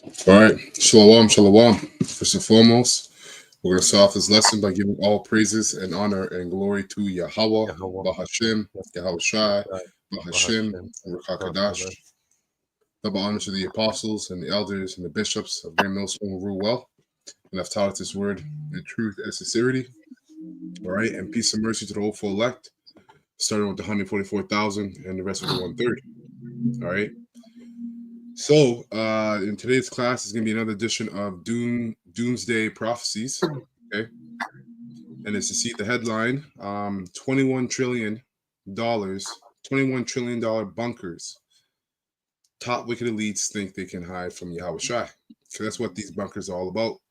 All right, shalom, shalom. First and foremost, we're going to start off this lesson by giving all praises and honor and glory to Yahweh, Yahawah, Bahashim, Yahawashi, Bahashim, Bahashim, and Rakakadash. Rakakadash. Double honor to the apostles and the elders and the bishops of Grand Millstone who rule well and have taught us this word in truth and sincerity. All right, and peace and mercy to the hopeful elect, starting with the 144,000 and the rest of the 130. All right. So, in today's class is going to be another edition of Doomsday Prophecies. Okay, and it's to see the headline: $21 trillion, $21 trillion bunkers. Top wicked elites think they can hide from YAHAWASHI. So that's what these bunkers are all about.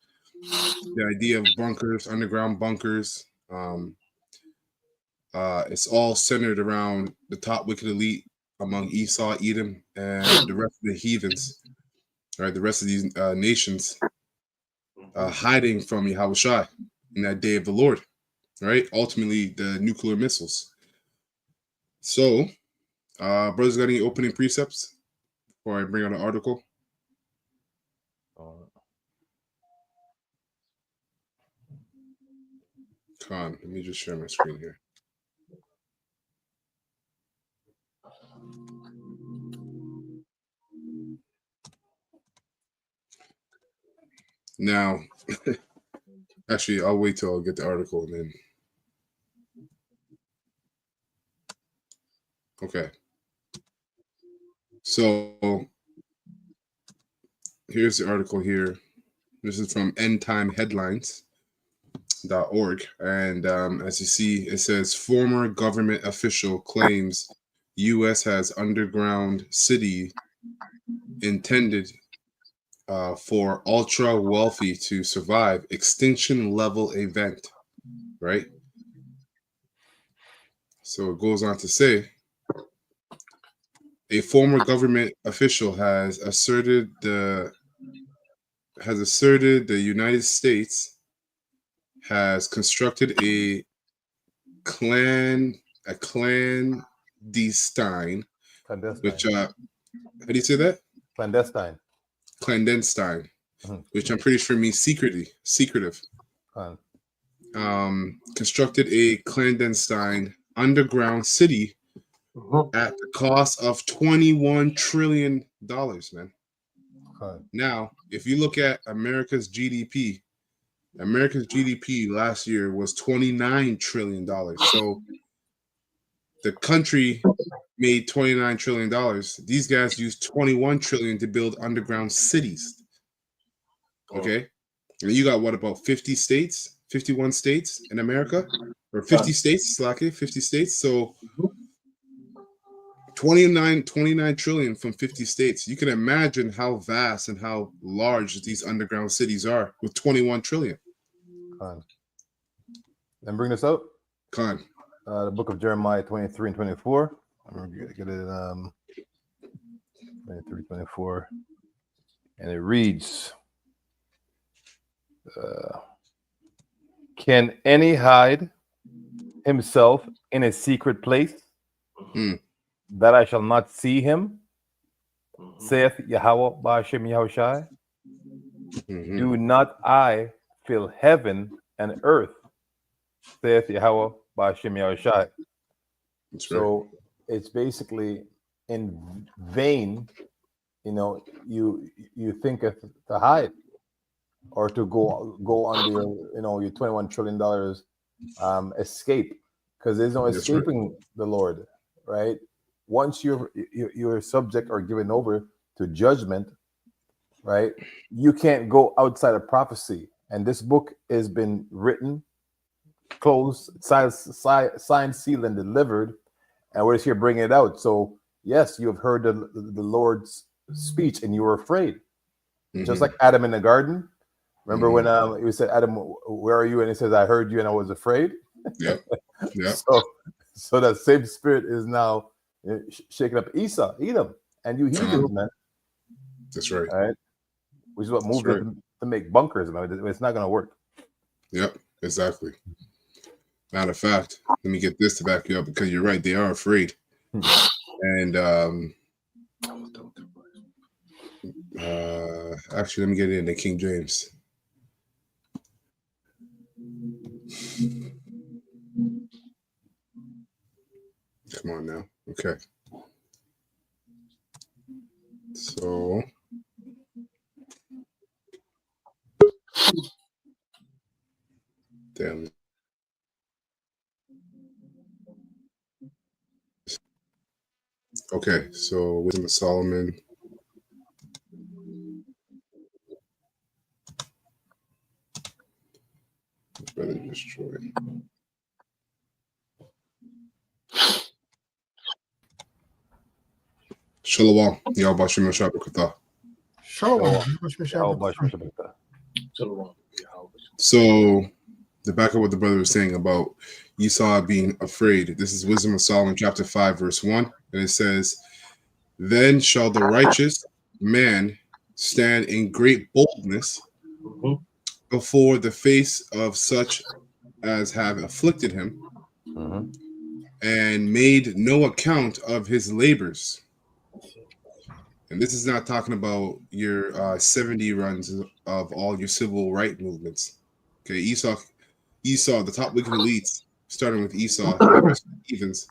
The idea of bunkers, underground bunkers. It's all centered around the top wicked elite among Esau, Edom, and the rest of the heathens. Right, the rest of these nations hiding from YAHAWASHI in that day of the Lord, right? Ultimately, the nuclear missiles. So, brothers, got any opening precepts before I bring out an article? Con, let me just share my screen here. Now, actually, I'll wait till I get the article and then. Okay. So, here's the article here. This is from endtimeheadlines.org. And as you see, it says former government official claims U.S. has underground city intended for ultra wealthy to survive extinction level event, right? So it goes on to say a former government official has asserted the United States has constructed a clandestine, which how do you say that? Clandestine, which I'm pretty sure means secretive. Constructed a clandestine underground city at the cost of $21 trillion, man. Now, if you look at America's GDP last year was $29 trillion. So the country made $29 trillion. These guys used $21 trillion to build underground cities. Okay. And you got what, about 50 states, 51 states in America, or 50 states, 50 states. So 29 trillion from 50 states. You can imagine how vast and how large these underground cities are with 21 trillion. And bring this out. Con. The book of Jeremiah 23 and 24. I'm going to get it 23, 24. And it reads, can any hide himself in a secret place that I shall not see him? Saith Yahweh Bahashim Yahushai. Do not I fill heaven and earth? Saith Yahweh Bahashim Yahushai. So it's basically in vain, you think of to hide or to go under your $21 trillion escape, because there's no escaping the Lord, right? Once you're subject or given over to judgment, right, you can't go outside of prophecy. And this book has been written, closed, signed, sealed, and delivered, and we're just here bringing it out. So yes, you have heard the Lord's speech and you were afraid, just like Adam in the garden. Remember when he said, Adam, where are you? And he says, I heard you and I was afraid. Yeah. So that same spirit is now shaking up Edom, and you heathens, man. That's right. All right. Which is what moved them to make bunkers, man. It's not going to work. Yep, exactly. Matter of fact, let me get this to back you up, because you're right. They are afraid. And Actually, let me get it in the King James. Come on now. Okay. So damn. Okay, so Wisdom of Solomon. Brother destroy. Shalom. YAHAWASHI Mashabakata. Shalom. So the back of what the brother was saying about Esau being afraid. This is Wisdom of Solomon, chapter 5, verse 1. And it says, Then shall the righteous man stand in great boldness before the face of such as have afflicted him, and made no account of his labors. And this is not talking about your 70 runs of all your civil right movements. Okay, Esau, the top wicked elites, starting with Esau and the rest of the heathens,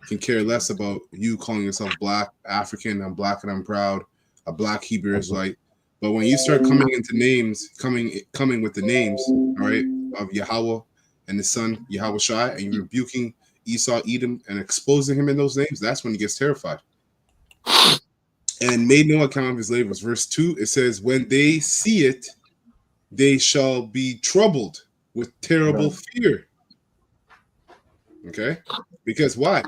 can care less about you calling yourself black, African, I'm black and I'm proud, a black Hebrew Israelite. But when you start coming into names, coming with the names, all right, of Yahweh and his son YAHAWASHI, and you're rebuking Esau, Edom, and exposing him in those names, that's when he gets terrified. And made no account of his labors. Verse 2, it says, When they see it, they shall be troubled with terrible fear. Okay? Because why?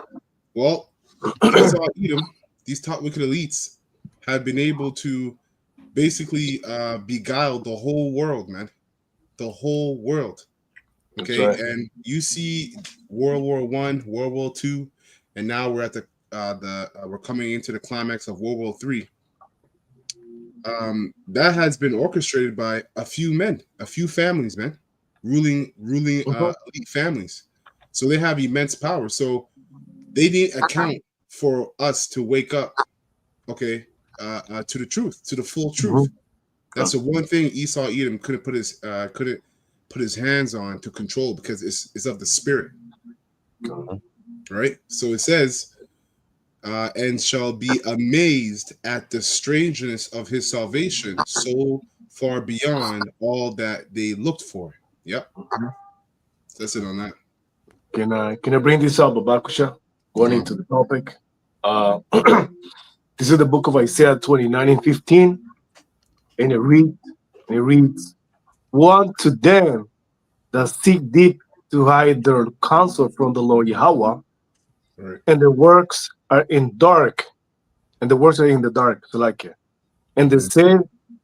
Well, Esau, Edom, these top wicked elites, have been able to basically beguile the whole world, man. The whole world. Okay? Right. And you see World War I, World War II, and now we're at we're coming into the climax of World War III. That has been orchestrated by a few men, a few families, man, ruling elite families. So they have immense power. So they didn't account for us to wake up, okay, to the truth, to the full truth. That's the one thing Esau Edom couldn't put his hands on to control, because it's of the spirit, right? So it says, and shall be amazed at the strangeness of his salvation, so far beyond all that they looked for. Yep. That's it on that. Can I bring this up, Babakusha? Going into the topic. This is the book of Isaiah 29:15. And it reads, Woe to them that seek deep to hide their counsel from the Lord Yahweh, right. And the works are in dark, and the works are in the dark, so like it. And they say,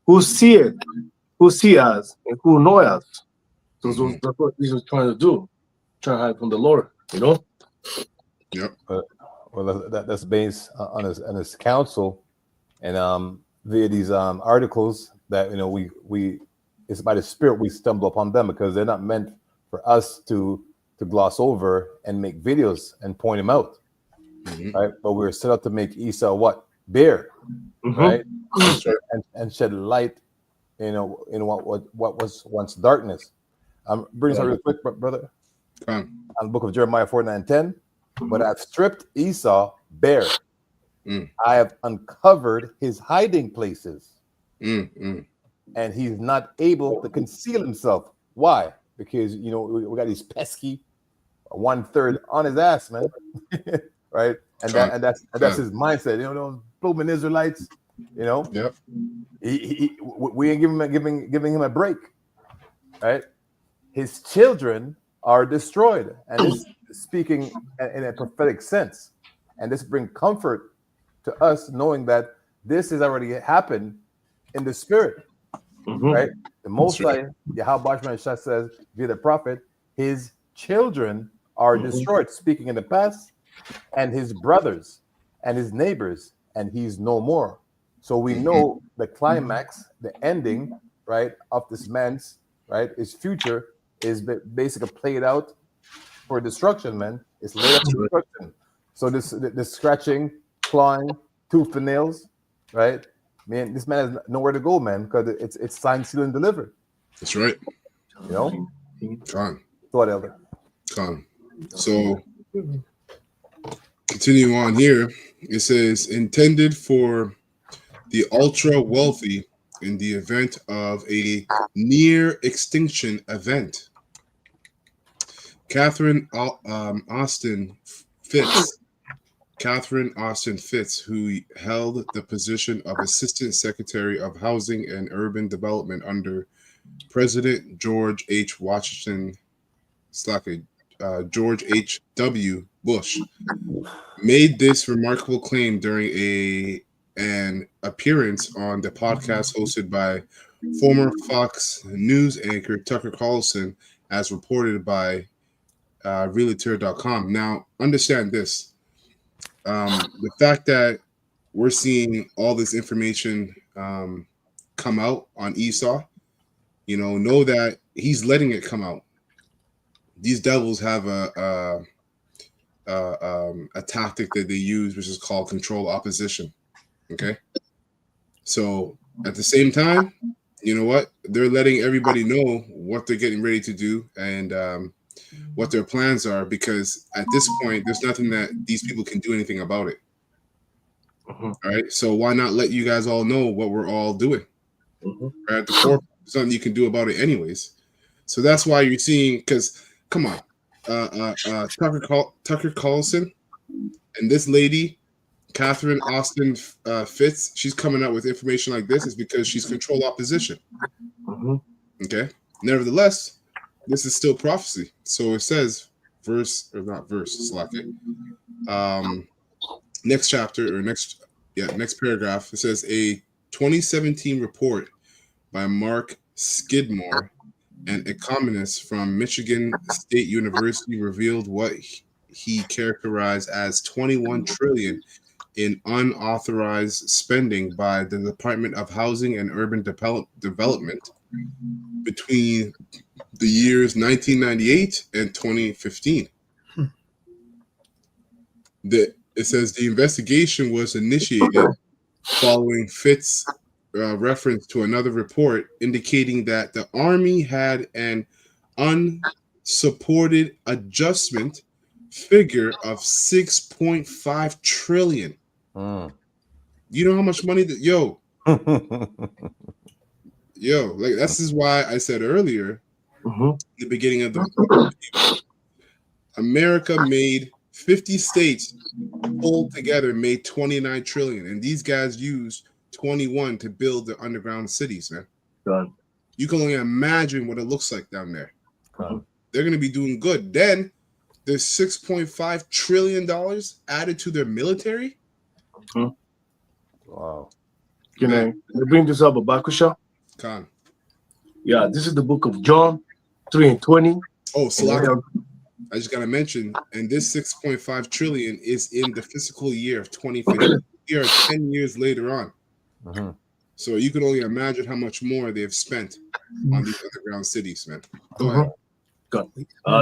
who see it, who see us, and who know us. So that's what Jesus is trying to do, trying to hide from the Lord, you know? Yep. Well, that's based on his counsel, and via these articles that we it's by the Spirit we stumble upon them, because they're not meant for us to gloss over and make videos and point them out, right? But we're set up to make Esau what? Bare, right? And shed light, in what was once darkness. Bring this real quick, brother. On the book of Jeremiah 49:10. But I've stripped Esau bare. I have uncovered his hiding places. And he's not able to conceal himself. Why? Because we got these pesky 1/3 on his ass, man. Right? And that's his mindset. Those blooming Israelites, Yep. We ain't giving him a break. Right? His children are destroyed. And this speaking in a prophetic sense. And this brings comfort to us, knowing that this has already happened in the spirit. Right? The Most High, YAHAWASHI says via the prophet, his children are destroyed, speaking in the past, and his brothers and his neighbors, and he's no more. So we know the climax, the ending, right, of this man's, right, his future is basically played out for destruction, man. It's laid up for destruction. So this scratching, clawing, tooth and nails, right? man, this man has nowhere to go, man, because it's signed, sealed, and delivered. That's right. You know? Con. So what, Elder? Con. So continuing on here, it says intended for the ultra wealthy in the event of a near extinction event. Catherine Austin Fitz, who held the position of Assistant Secretary of Housing and Urban Development under President George H. Washington, George H.W. Bush, made this remarkable claim during an appearance on the podcast hosted by former Fox News anchor Tucker Carlson, as reported by Realtor.com. Now, understand this. The fact that we're seeing all this information come out on Esau, know that he's letting it come out. These devils have a tactic that they use, which is called control opposition. Okay. So at the same time, you know what? They're letting everybody know what they're getting ready to do and what their plans are, because at this point, there's nothing that these people can do anything about it. All right. So why not let you guys all know what we're all doing? Right at the core, something you can do about it anyways. So that's why you're seeing, because come on, Tucker Carlson and this lady, Catherine Austin Fitz, she's coming out with information like this is because she's control opposition. Okay. Nevertheless, this is still prophecy. So it says next chapter or next paragraph, it says a 2017 report by Mark Skidmore, an economist from Michigan State University, revealed what he characterized as 21 trillion in unauthorized spending by the Department of Housing and Urban Development between the years 1998 and 2015. It says the investigation was initiated following Fitz reference to another report indicating that the Army had an unsupported adjustment figure of 6.5 trillion. You know how much money that like this is why I said earlier in the beginning of the America made 50 states pulled together made 29 trillion, and these guys used 21 to build the underground cities, man. You can only imagine what it looks like down there. They're going to be doing good. Then there's $6.5 trillion added to their military. Wow. Can I bring this up, Abakusha? Khan. Yeah, this is the book of John 3:20. Oh, I just got to mention, and this 6.5 trillion is in the fiscal year of 2015. We are 10 years later on. So you can only imagine how much more they've spent on these underground cities, man. Go ahead.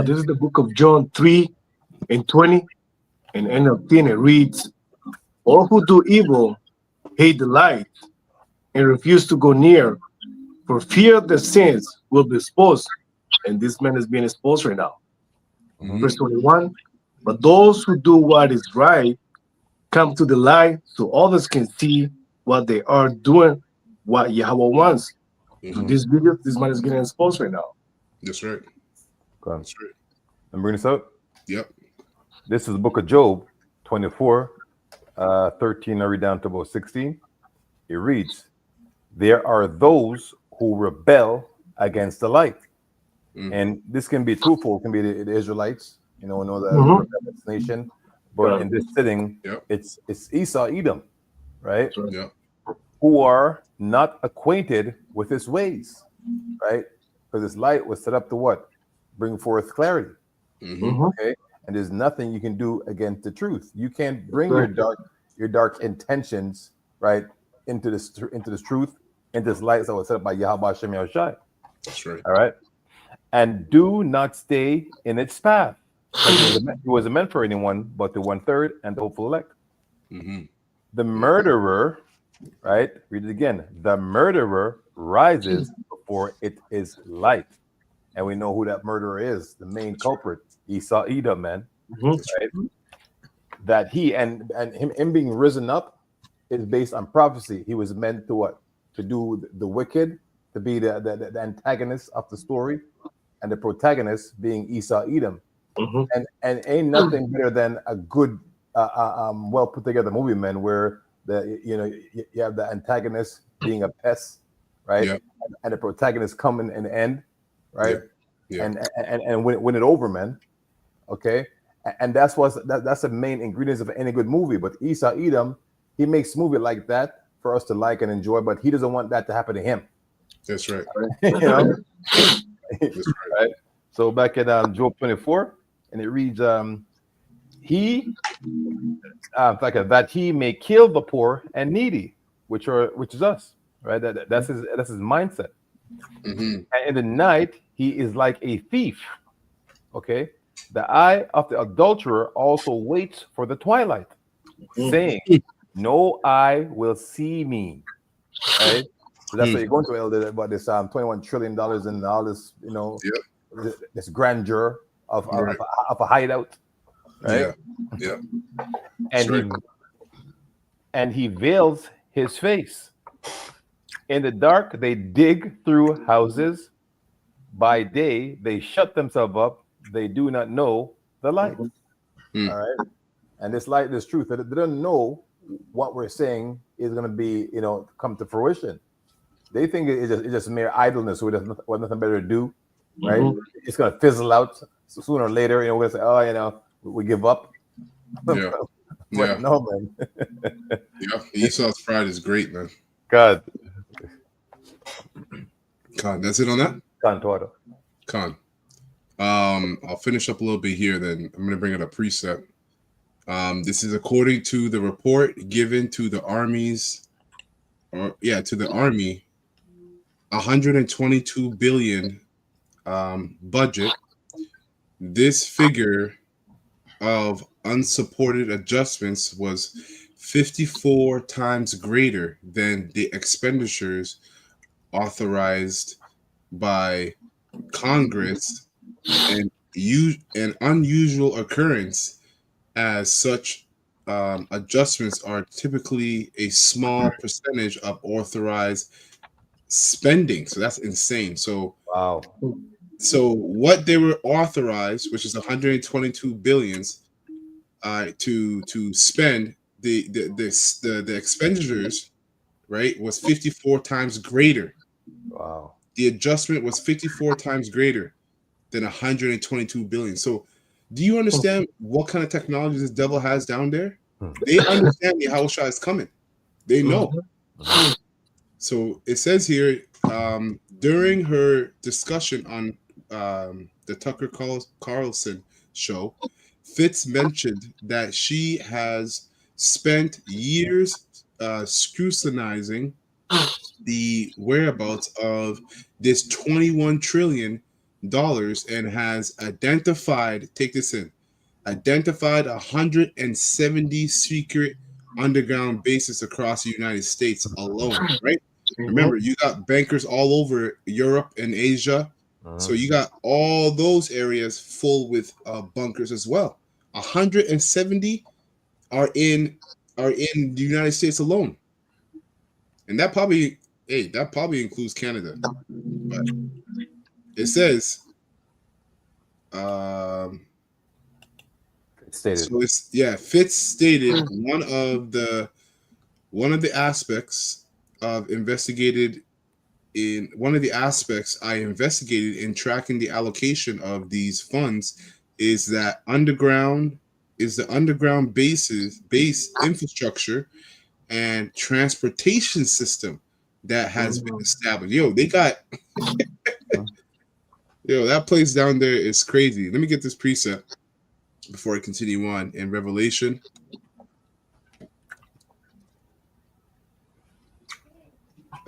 This is the book of John 3:20, and NLT, and it reads, all who do evil hate the light and refuse to go near for fear their sins will be exposed. And this man is being exposed right now. Verse 21, but those who do what is right come to the light so others can see what they are doing, what Yahweh wants. So this video, this man is getting exposed right now. That's right. That's right. And bring this up? Yep. This is the book of Job 24, 13, I read down to about 16. It reads, there are those who rebel against the light. And this can be twofold. It can be the Israelites, the rebellious nation. But in this sitting, it's Esau, Edom, right? Who are not acquainted with his ways, right? Because this light was set up to what? Bring forth clarity. Okay. And there's nothing you can do against the truth. You can't bring your dark intentions, right, into this truth, into this light that was set up by YAHAWASHI. That's right. All right. And do not stay in its path. It wasn't meant for anyone but the 1/3 and the hopeful elect. The murderer right? Read it again. The murderer rises before it is light. And we know who that murderer is, the main culprit, Esau Edom, man. Mhm. Right? That he and him being risen up is based on prophecy. He was meant to what? To do the wicked, to be the antagonist of the story, and the protagonist being Esau Edom. Mhm. And ain't nothing better than a good, well put together movie, man, where you have the antagonist being a pest, right, Yeah. and the protagonist coming in the end, right, Yeah. and win it over, man. Okay, and that's the main ingredients of any good movie. But Esau Edom, he makes movie like that for us to like and enjoy, but he doesn't want that to happen to him. That's right. You know, That's right. right? So back at Job 24, and it reads, he that he may kill the poor and needy, which is us, right? That's his mindset. Mm-hmm. And in the night, he is like a thief. Okay, the eye of the adulterer also waits for the twilight, saying, "No eye will see me." Right. So that's what you're going to Elder, about this $21 trillion and all this, Yep. this grandeur of Right. of a hideout, right? Yeah. And That's right. he veils his face. In the dark, they dig through houses. By day, they shut themselves up. They do not know the light. Mm. All right. And this light, this truth, they don't know what we're saying is going to be, come to fruition. They think it's just mere idleness with nothing better to do, right? Mhm. It's going to fizzle out sooner or later. We're going to say, oh, we give up. Yeah. But Yeah. no, man. Yeah. Esau's pride is great, man. God. Con, that's it on that? Contorto. Con. I'll finish up a little bit here, then I'm going to bring it a preset. This is according to the report given to the armies, to the army, 122 billion budget. This figure of unsupported adjustments was 54 times greater than the expenditures authorized by Congress, and an unusual occurrence, as such adjustments are typically a small percentage of authorized spending. So that's insane. So Wow. what they were authorized, which is 122 billions, to spend, the expenditures, right, was 54 times greater. Wow. The adjustment was 54 times greater than 122 billion. So do you understand what kind of technology this devil has down there? They understand the YAHAWASHI is coming. They know. So it says here, during her discussion on the Tucker Carlson show, Fitz mentioned that she has spent years scrutinizing the whereabouts of this $21 trillion and has identified, take this in, identified 170 secret underground bases across the United States alone, right? Remember, you got bankers all over Europe and Asia. So you got all those areas full with bunkers as well. 170 are in the United States alone. And that probably includes Canada. But it says Stated. so Fitz stated one of the aspects of investigated in one of the aspects I investigated in tracking the allocation of these funds is the underground base infrastructure and transportation system that has been established. They got that place down there is crazy. Let me get this precept before I continue on in Revelation.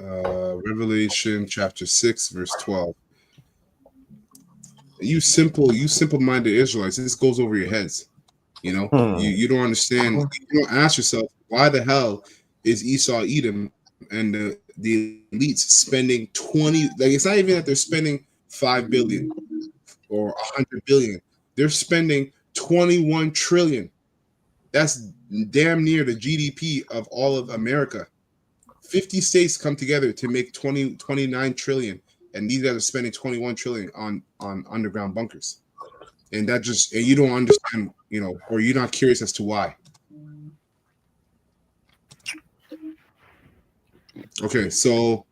Revelation chapter 6, verse 12. You simple-minded Israelites, this goes over your heads. You don't understand. You don't ask yourself, why the hell is Esau, Edom, and the elites spending 20. Like it's not even that they're spending 5 billion or 100 billion. They're spending 21 trillion. That's damn near the GDP of all of America. 50 states come together to make 29 trillion, and these guys are spending 21 trillion on underground bunkers. And that just, and you don't understand, you know, or you're not curious as to why. Okay, so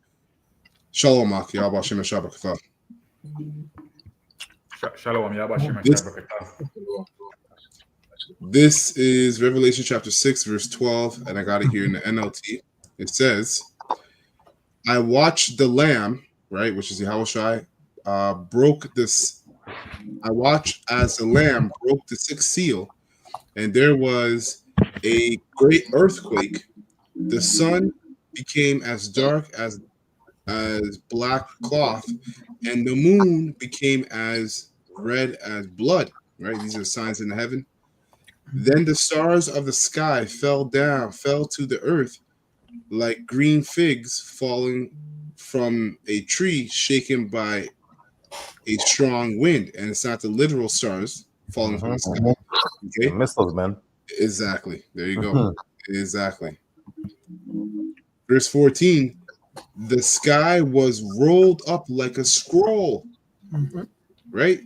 Shalom, YAHAWASHI Shabbat. Shalom, YAHAWASHI This is Revelation chapter 6, verse 12, and I got it here in the NLT. It says, I watched the Lamb, right, which is YAHAWASHI, broke this. I watched as the Lamb broke the sixth seal, and there was a great earthquake. The sun became as dark as black cloth, and the moon became as red as blood. Right, these are signs in the heaven. Then the stars of the sky fell to the earth like green figs falling from a tree shaken by a strong wind. And it's not the literal stars falling from the sky. Okay? The missiles, man. Exactly. There you go. Exactly. Verse 14, the sky was rolled up like a scroll. Right?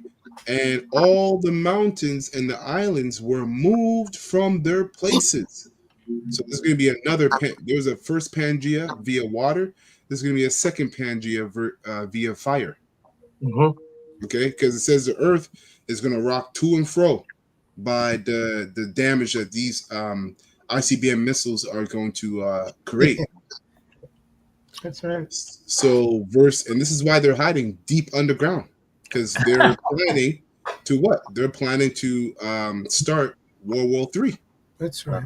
And all the mountains and the islands were moved from their places. So there's going to be another. There was a first Pangea via water. There's going to be a second Pangea via fire. Okay, because it says the earth is going to rock to and fro by the damage that these ICBM missiles are going to create. That's right. So and this is why they're hiding deep underground. Because they're planning to what? They're planning to start World War III. That's right.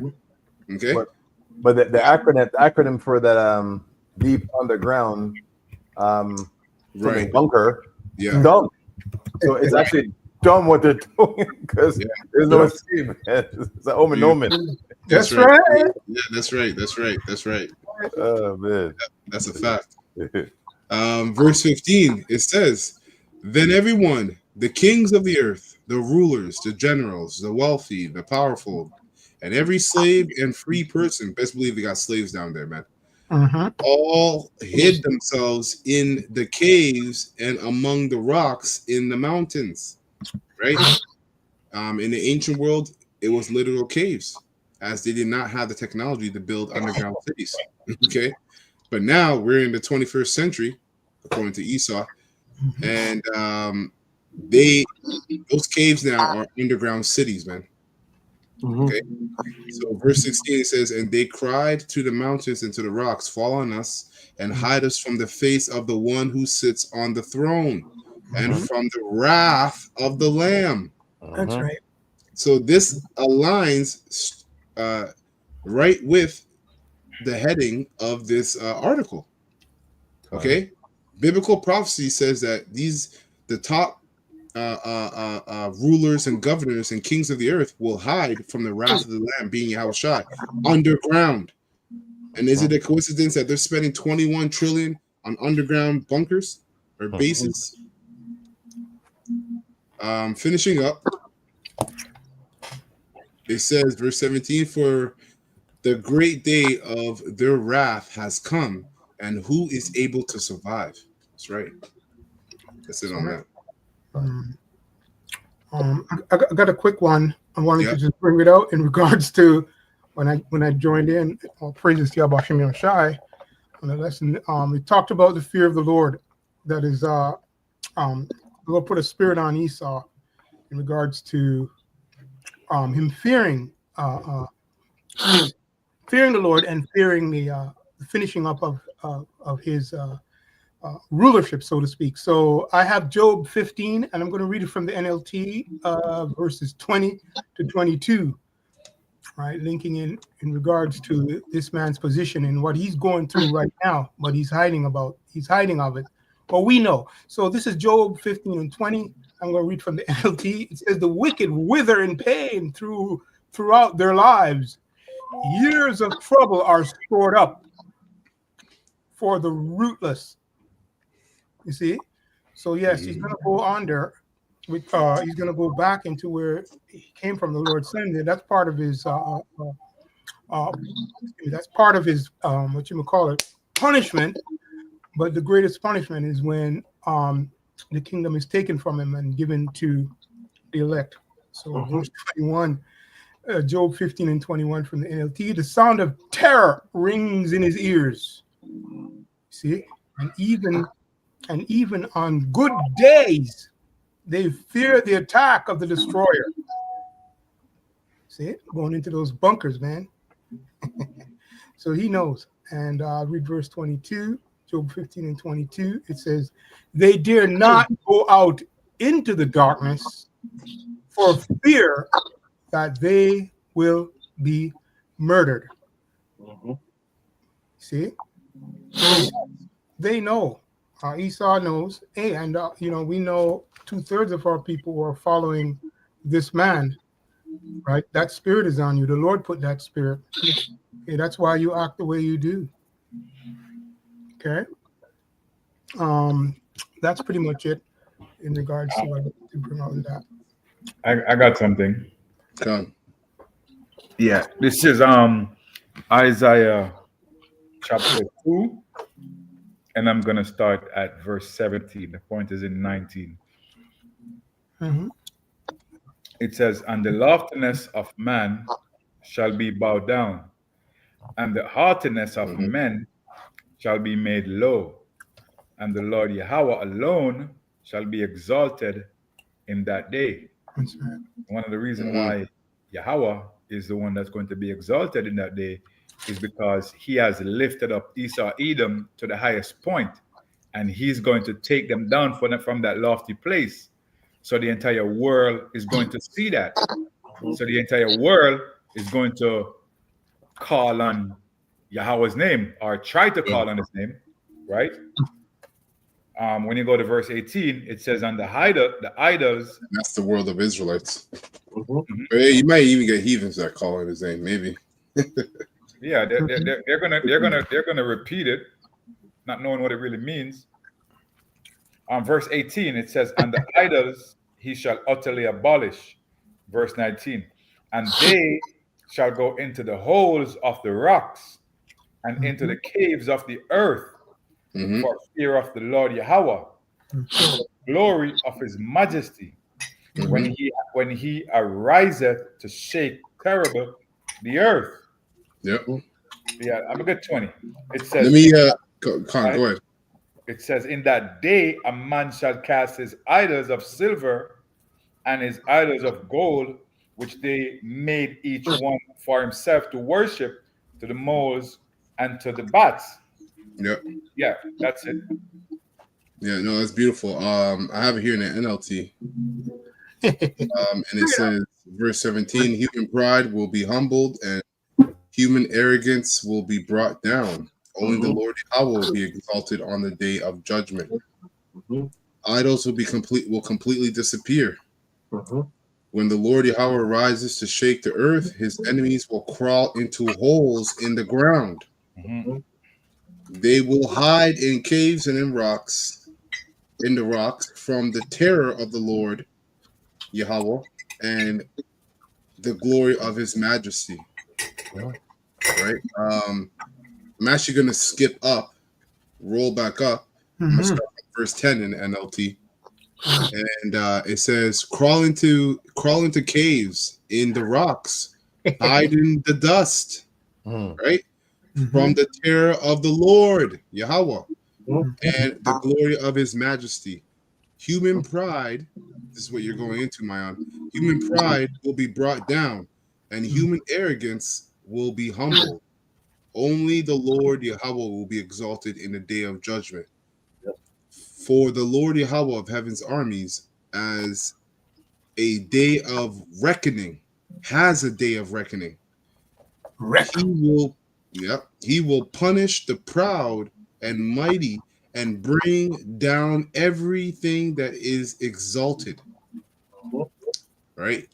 Okay. But the acronym for that deep underground right bunker, yeah, dumb. So it's actually dumb what they're doing because there's no escape. It's an omen. That's right. Yeah, that's right. That's right. That's right. Oh man, that's a fact. Verse 15, it says, then everyone, the kings of the earth, the rulers, the generals, the wealthy, the powerful, and every slave and free person, best believe they got slaves down there, man, all hid themselves in the caves and among the rocks in the mountains, right? In the ancient world, it was literal caves, as they did not have the technology to build underground cities, okay? But now we're in the 21st century, according to Esau, and those caves now are underground cities, man. Okay. So verse 16 it says, and they cried to the mountains and to the rocks, fall on us and hide us from the face of the one who sits on the throne and from the wrath of the Lamb. That's right. So this aligns right with the heading of this article. Okay. Biblical prophecy says that the top rulers and governors and kings of the earth will hide from the wrath of the Lamb, being YAHAWASHI, underground. And is it a coincidence that they're spending 21 trillion on underground bunkers or bases? Finishing up, it says, verse 17, for the great day of their wrath has come, and who is able to survive? That's right. That's it on that. I got a quick one. I wanted to just bring it out in regards to when I joined in. Praises to YAHAWASHI on the lesson. We talked about the fear of the Lord. That is, the Lord put a spirit on Esau in regards to him fearing the Lord and fearing the finishing up of his rulership, so to speak. So I have Job 15, and I'm going to read it from the NLT, verses 20 to 22, right? Linking in regards to this man's position and what he's going through right now, what he's hiding of it. But we know. So this is Job 15 and 20. I'm going to read from the NLT. It says, the wicked wither in pain throughout their lives. Years of trouble are stored up for the rootless. You see? So yes, he's going to go under. He's going to go back into where he came from. The Lord sent him. That's part of his. That's part of his. What you would call it, punishment. But the greatest punishment is when the kingdom is taken from him and given to the elect. So verse 21, Job 15 and 21 from the NLT. The sound of terror rings in his ears. See, and even on good days, they fear the attack of the destroyer. See, going into those bunkers, man. So he knows. And read verse 22, Job 15 and 22. It says, they dare not go out into the darkness for fear that they will be murdered. See? They know. Esau knows. And, we know 2/3 of our people are following this man, right? That spirit is on you. The Lord put that spirit. Okay, that's why you act the way you do. Okay? That's pretty much it in regards to what to bring out that. I got something. Come. Yeah, this is Isaiah chapter 2, and I'm gonna start at verse 17. The point is in 19. It says, and the loftiness of man shall be bowed down, and the haughtiness of men shall be made low, and the Lord Yahweh alone shall be exalted in that day. That's right. One of the reasons why Yahweh is the one that's going to be exalted in that day is because he has lifted up Esau, Edom to the highest point, and he's going to take them down from that lofty place. So the entire world is going to see that. So the entire world is going to call on Yahweh's name, or try to call on his name, right? When you go to verse 18, it says, on the idols. That's the world of Israelites. You might even get heathens that call it his name, maybe. Yeah, they're gonna repeat it, not knowing what it really means. Verse 18, it says, and the idols he shall utterly abolish. Verse 19, and they shall go into the holes of the rocks and into the caves of the earth for fear of the Lord Yahweh, for the glory of his majesty, when he ariseth to shake terrible the earth. Yep. Yeah, I'm a good 20. It says, let me go ahead. It says, in that day a man shall cast his idols of silver and his idols of gold, which they made each one for himself to worship, to the moles and to the bats. Yep. Yeah, that's it. Yeah, no, that's beautiful. I have it here in the NLT. And it says, verse 17, human pride will be humbled and human arrogance will be brought down. Only the Lord Yahweh will be exalted on the day of judgment. Idols will completely disappear. When the Lord Yahweh rises to shake the earth, his enemies will crawl into holes in the ground. They will hide in caves and in the rocks from the terror of the Lord Yahweh and the glory of his majesty. Right? I'm actually going to skip up, roll back up. I'm going to start with verse 10 in the NLT. And it says, crawl into caves in the rocks, hide in the dust, right? From the terror of the Lord, Yahweh, and the glory of his majesty. Human pride, this is what you're going into, Mayan. Human pride will be brought down, and human arrogance will be humbled. Only the Lord Yahweh will be exalted in the day of judgment. For the Lord Yahweh of heaven's armies, as a day of reckoning, has a day of reckoning. He will punish the proud and mighty and bring down everything that is exalted. Right?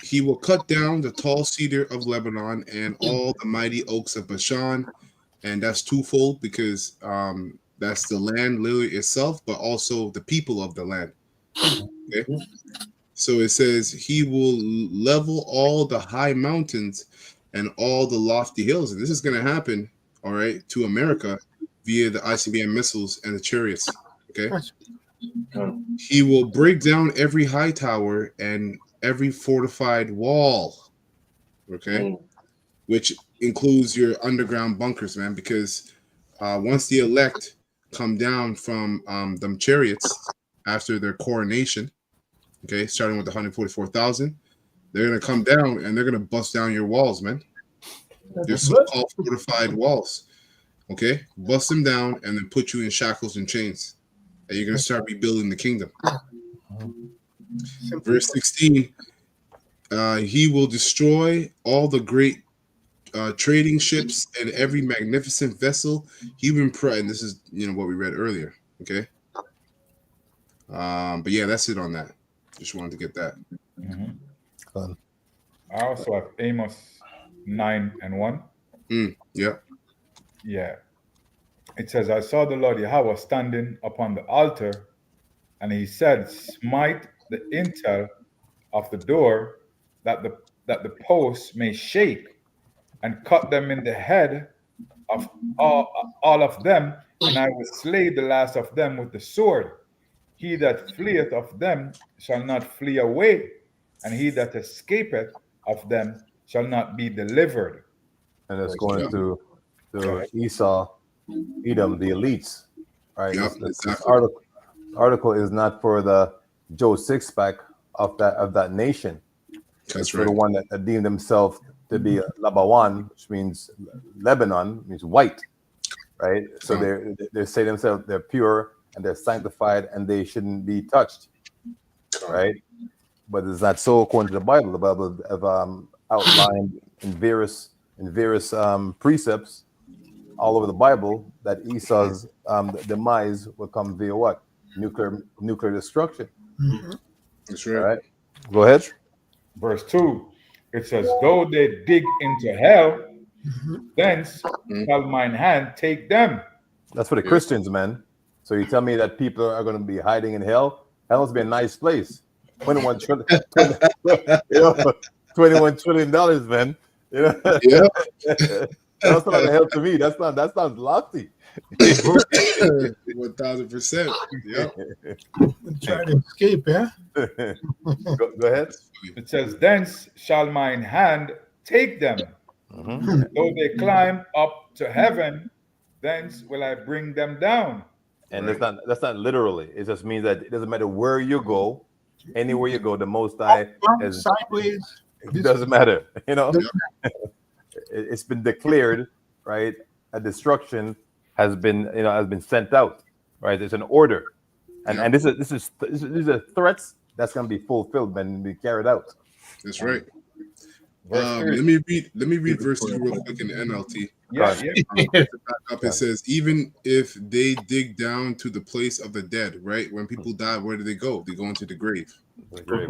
He will cut down the tall cedar of Lebanon and all the mighty oaks of Bashan, and that's twofold because that's the land literally itself, but also the people of the land. Okay, so it says he will level all the high mountains and all the lofty hills, and this is going to happen, all right, to America via the ICBM missiles and the chariots. Okay, he will break down every high tower and every fortified wall. Okay, which includes your underground bunkers, man, because once the elect come down from them chariots after their coronation, okay, starting with the 144,000, they're gonna come down and they're gonna bust down your walls, man. Your so-called fortified walls, okay, bust them down and then put you in shackles and chains, and you're gonna start rebuilding the kingdom. Verse 16, he will destroy all the great trading ships and every magnificent vessel. And this is what we read earlier. Okay. But yeah, that's it on that. Just wanted to get that. I also have Amos 9:1. Yeah. Yeah. It says, I saw the Lord Yahweh standing upon the altar, and he said, smite the intel of the door, that the posts may shake, and cut them in the head of all of them, and I will slay the last of them with the sword. He that fleeth of them shall not flee away, and he that escapeth of them shall not be delivered. And it's going to Esau, Edom, the elites, right? Yep, This article is not for the Joe Sixpack of that nation. That's it's right. for the one that deemed themselves to be Labawan, which means Lebanon, means white, right? So they say themselves they're pure and they're sanctified and they shouldn't be touched, right? But it's not so according to the Bible. The Bible have outlined in various precepts all over the Bible that Esau's demise will come via what? Nuclear destruction. That's right. All right. Go ahead. Verse 2, it says, though they dig into hell, thence shall mine hand take them. That's for the Christians, man. So you tell me that people are going to be hiding in hell? Hell must be a nice place. $21 trillion, man. You know? Yeah. That's not hell to me. That sounds lofty. 1000%. Yeah. Try to escape, yeah. Go ahead. It says, thence shall mine hand take them. Though they climb up to heaven, thence will I bring them down. And that's not literally. It just means that it doesn't matter where you go, anywhere you go, the Most High is sideways. It doesn't matter, you know. It's been declared, right? A destruction has been sent out, right? There's an order, and these are threats that's going to be fulfilled and be carried out. That's right. Let me read verse 2 real quick in the NLT. Back up, it says, even if they dig down to the place of the dead, right? When people die, where do they go? They go into the grave. Right?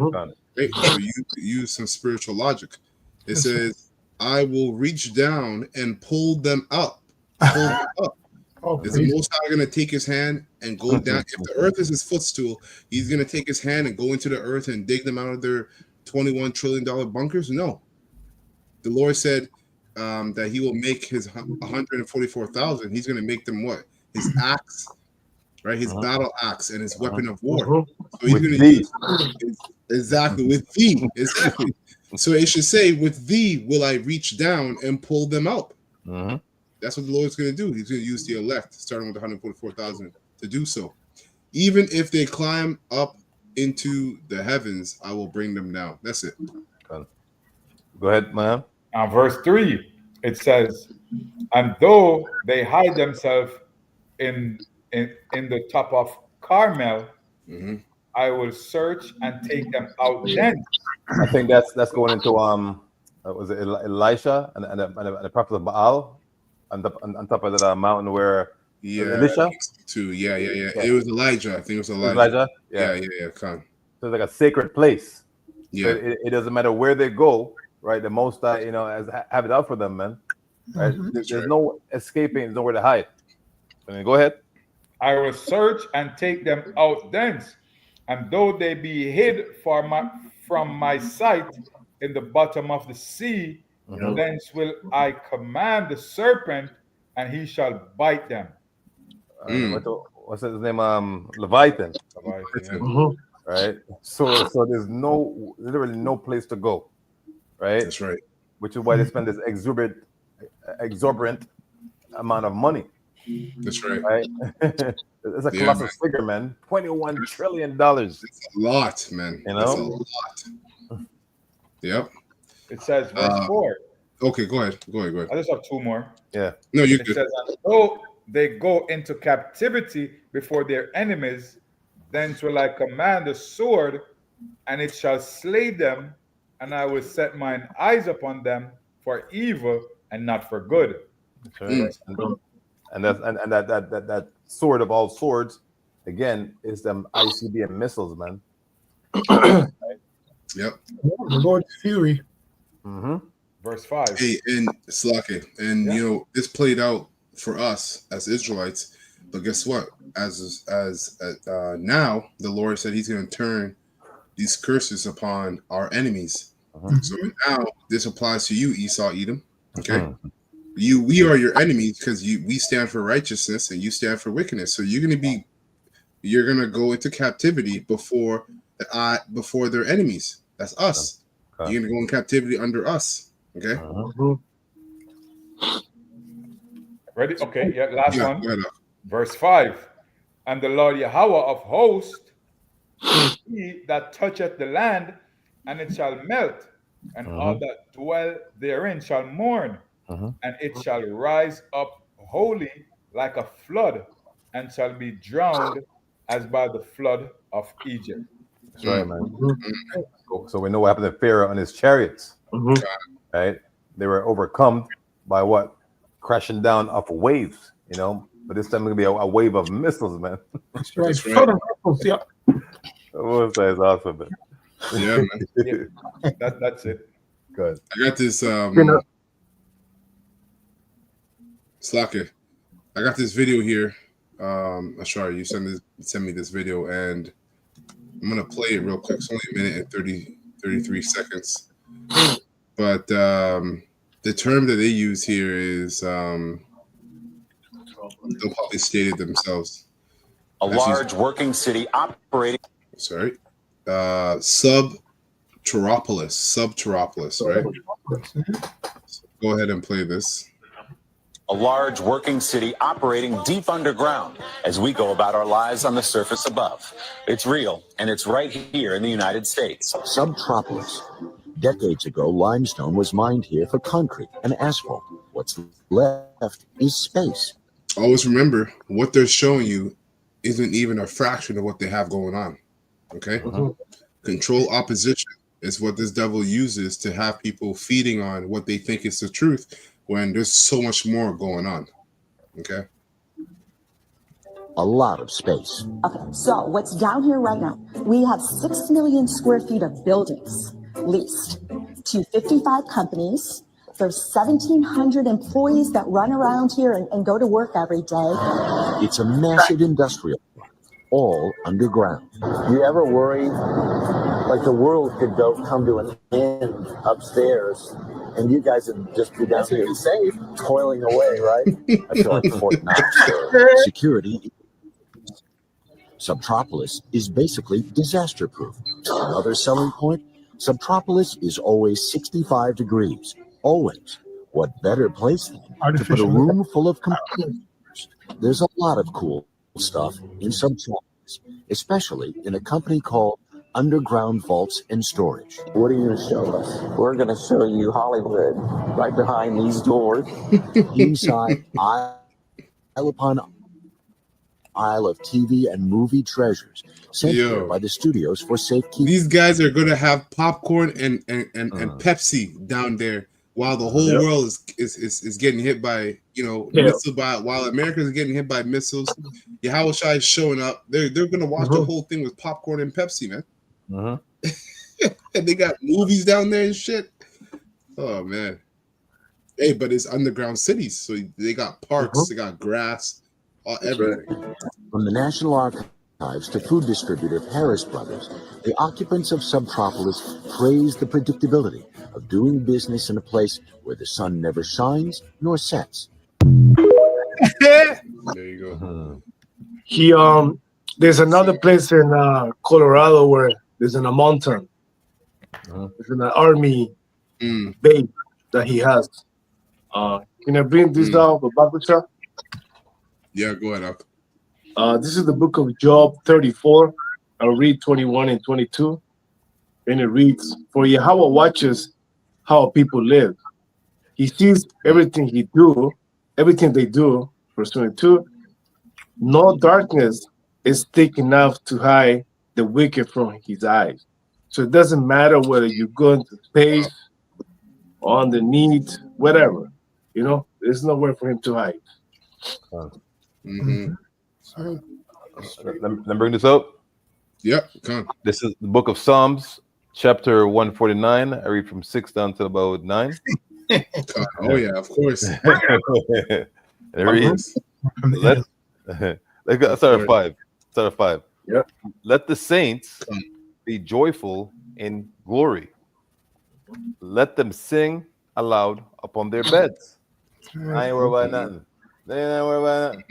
So you use some spiritual logic. It says, I will reach down and pull them up. Is the Most High going to take his hand and go down? If the earth is his footstool, he's going to take his hand and go into the earth and dig them out of their $21 trillion bunkers? No. The Lord said that he will make his 144,000. He's going to make them what? His axe, right? His battle axe and his weapon of war. So he's going to use exactly with thee. Exactly. So it should say, with thee will I reach down and pull them up. That's what the Lord's going to do. He's going to use the elect, starting with 144,000, to do so. Even if they climb up into the heavens, I will bring them down. That's it. Go ahead, man. Verse 3, it says, and though they hide themselves in the top of Carmel, I will search and take them out then. I think that's going into was it Elisha and the prophet of Baal on top of that mountain where Elisha? Yeah. It was Elijah. I think it was Elijah. Elijah? Yeah. Come. So it's like a sacred place. Yeah. So it doesn't matter where they go, right? The Most High, has have it out for them, man. Right? There's right. no escaping. There's nowhere to hide. I mean, go ahead. I will search and take them out thence, and though they be hid from my sight in the bottom of the sea, thence will I command the serpent, and he shall bite them. What's his name? Leviathan. Mhm. Right. So there's literally no place to go. Right. That's right. Which is why they spend this exorbitant amount of money. That's right. Right. It's a colossal figure, man. $21 trillion. It's a lot, man. You That's a know. lot. Yep. It says, verse 4. Okay, go ahead. I just have two more. Yeah. No, you It good. says, and though they go into captivity before their enemies, thence will I command the sword, and it shall slay them, and I will set mine eyes upon them for evil and not for good. Right. And that sword of all swords, again, is them ICBM missiles, man. Yep. The Lord's fury. Verse 5. Hey, and Slake, and this played out for us as Israelites, but guess what? As now, the Lord said He's going to turn these curses upon our enemies. So now this applies to you, Esau, Edom. Okay, we are your enemies because we stand for righteousness and you stand for wickedness. So you're gonna go into captivity before their enemies. That's us. Okay. You're gonna go in captivity under us. Okay. Ready? Okay, last one. Go ahead. Verse 5. And the Lord Yahweh of hosts, he that toucheth the land, and it shall melt, and all that dwell therein shall mourn, and it shall rise up wholly like a flood, and shall be drowned as by the flood of Egypt. That's right, man. So we know what happened to Pharaoh and his chariots. Right? They were overcome by what? Crashing down off waves, But this time it's gonna be a wave of missiles, man. That's right. Yeah. Oh, that's awesome, man. Yeah, man. That's it. Good. I got this Slacker. I got this video here. Ashar, you send me this video, and I'm gonna play it real quick. It's only a minute and 33 seconds. But the term that they use here is they'll probably state it themselves. A large working city operating. Sorry. Subteropolis, right? So go ahead and play this. A large working city operating deep underground as we go about our lives on the surface above. It's real, and it's right here in the United States. Subtropolis. Decades ago, limestone was mined here for concrete and asphalt. What's left is space. Always remember, what they're showing you isn't even a fraction of what they have going on. Okay? Control opposition is what this devil uses to have people feeding on what they think is the truth when there's so much more going on. Okay? A lot of space. Okay, so what's down here right now? We have 6 million square feet of buildings leased to 55 companies. There's 1,700 employees that run around here and go to work every day. It's a massive industrial park, all underground. You ever worry like the world could come to an end upstairs and you guys would just be down here safe, toiling away, right? I feel like Fort Knox. Security. Subtropolis is basically disaster-proof. Another selling point, Subtropolis is always 65 degrees. Always. What better place than to put a room full of computers? There's a lot of cool stuff in Subtropolis, especially in a company called Underground Vaults and Storage. What are you going to show us? We're going to show you Hollywood right behind these doors. Inside, aisle upon aisle of TV and movie treasures sent here by the studios for safekeeping. These guys are going to have popcorn and Pepsi down there while the whole world is getting hit by missiles. While America is getting hit by missiles, YAHAWASHI is showing up. They're going to watch the whole thing with popcorn and Pepsi, man. And they got movies down there and shit. Oh man. Hey, but it's underground cities, so they got parks, they got grass, everything. From the National Archives to food distributor Harris Brothers, the occupants of Subtropolis praise the predictability of doing business in a place where the sun never shines nor sets. There you go. There's another place in Colorado where there's in a mountain. There's an army base that he has. Can I bring this down for Babucha? Yeah, go ahead. This is the book of Job 34. I'll read 21 and 22. And it reads, "For Yahweh watches how people live. He sees everything they do. Verse 22. No darkness is thick enough to hide the wicked from his eyes." So it doesn't matter whether you go into space, or underneath, whatever. You know, there's nowhere for him to hide. Let me bring this out. Yep, come. This is the book of Psalms, chapter 149. I read from 6 down to about 9. Oh yeah, of course. It reads, let's start at 5. Start at 5. Yeah. Let the saints be joyful in glory. Let them sing aloud upon their beds. I ain't worried about nothing. They ain't worried about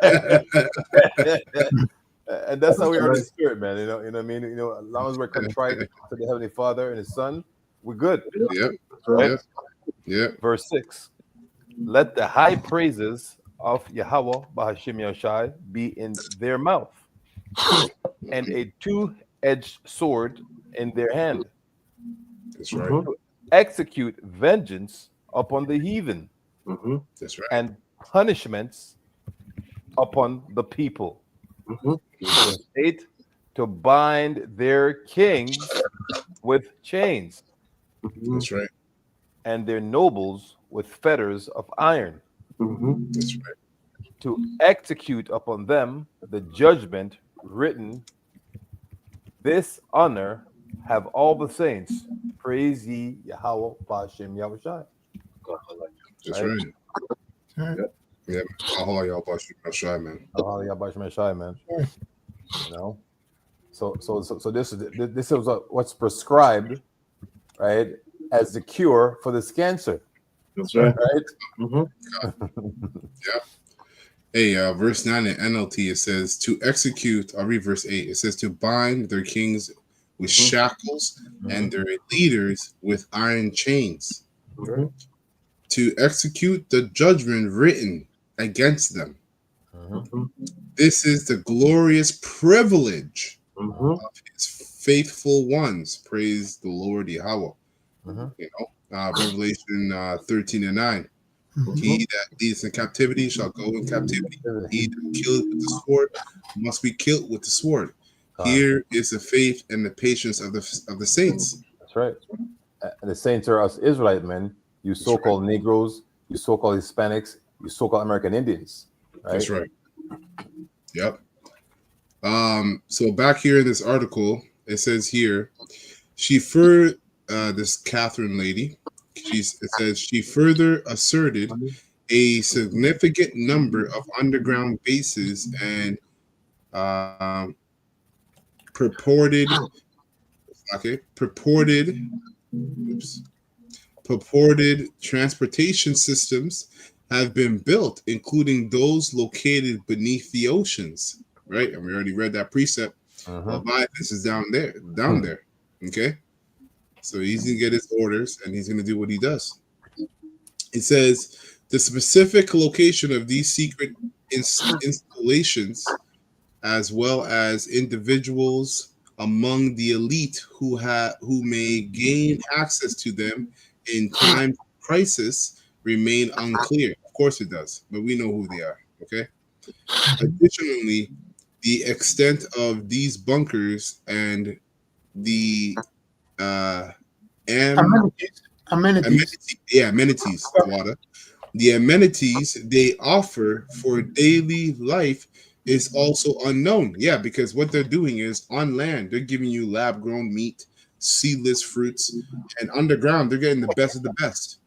nothing. And that's how we are in the spirit, man. You know what I mean? You know, as long as we're contrite to the Heavenly Father and His Son, we're good. Yep. Right? Yep. Verse 6. Let the high praises of Yahawah Bahashim Yahushai be in their mouth, and a two-edged sword in their hand. That's right. To execute vengeance upon the heathen. That's right. And punishments upon the people. 8. To bind their kings with chains. That's right. And their nobles with fetters of iron. That's right. To execute upon them the judgment written. This honor have all the saints. Praise ye Yahweh Ba'ashem Yahushai. That's right. Yeah. Yahawa y'all Ba'ashem man. Yahawa y'all Ba'ashem Yahushai, man. You know. So this is what's prescribed, right, as the cure for this cancer. That's right. Yeah. Hey, verse 9 in NLT, it says to execute. I'll read verse 8. It says to bind their kings with shackles and their leaders with iron chains. To execute the judgment written against them. This is the glorious privilege of His faithful ones. Praise the Lord Yahweh. You know, Revelation 13 and 9. He that leads in captivity shall go in captivity. He that killeth with the sword must be killed with the sword. Here is the faith and the patience of the saints. That's right. And the saints are us Israelite men. You so-called Negroes, you so-called Hispanics, you so-called American Indians. Right? That's right. Yep. So back here in this article, it says here, this Catherine lady, it says she further asserted a significant number of underground bases and purported transportation systems have been built, including those located beneath the oceans, right? And we already read that precept. Leviathan is down there. Okay, so he's gonna get his orders and he's gonna do what he does. It says the specific location of these secret installations, as well as individuals among the elite who may gain access to them in time of crisis, remain unclear. Of course it does, but we know who they are. Okay. Additionally, the extent of these bunkers and the amenities, water. The amenities they offer for daily life is also unknown. Yeah, because what they're doing is on land, they're giving you lab grown meat, seedless fruits, and underground, they're getting the best of the best.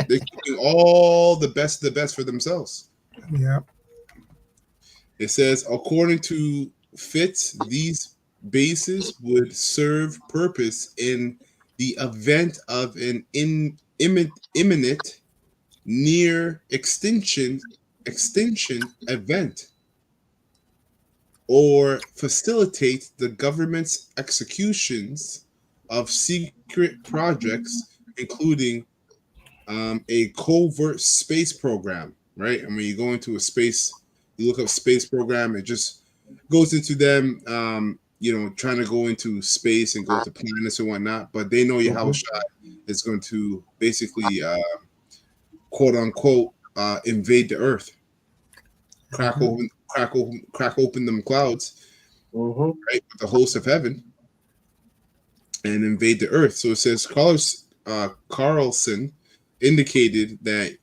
They're keeping all the best of the best for themselves. Yeah. It says, according to Fitz, these bases would serve purpose in the event of an imminent near extinction event, or facilitate the government's executions of secret projects, including a covert space program, right? And when you go into a space, you look up space program, it just goes into them, trying to go into space and go to planets and whatnot. But they know YAHAWASHI is going to basically, quote unquote, invade the Earth, crack open them clouds, right, with the host of heaven, and invade the Earth. So it says Carlson indicated that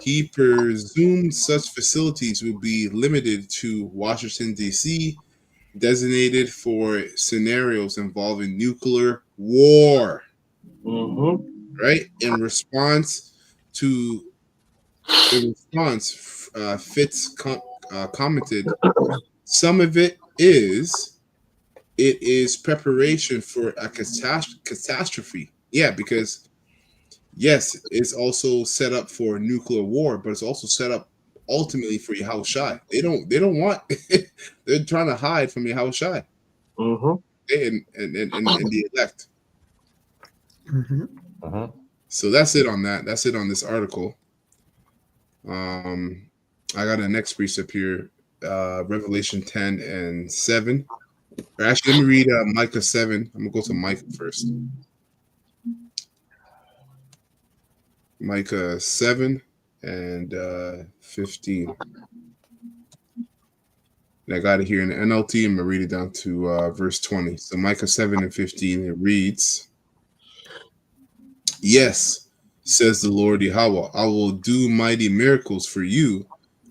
he presumed such facilities would be limited to Washington, D.C., designated for scenarios involving nuclear war. Right? In response, Fitz commented, some of it is preparation for a catastrophe. Yeah, because yes, it's also set up for nuclear war, but it's also set up ultimately for YAHAWASHI. They don't want they're trying to hide from YAHAWASHI. And the elect. So that's it on that. That's it on this article. I got a next precept here, Revelation 10 and 7. Or actually, let me read Micah 7. I'm gonna go to Micah first. Micah 7 and 15. And I got it here in the NLT. I'm gonna read it down to verse 20. So Micah 7 and 15, it reads, "Yes, says the Lord Yahweh, I will do mighty miracles for you,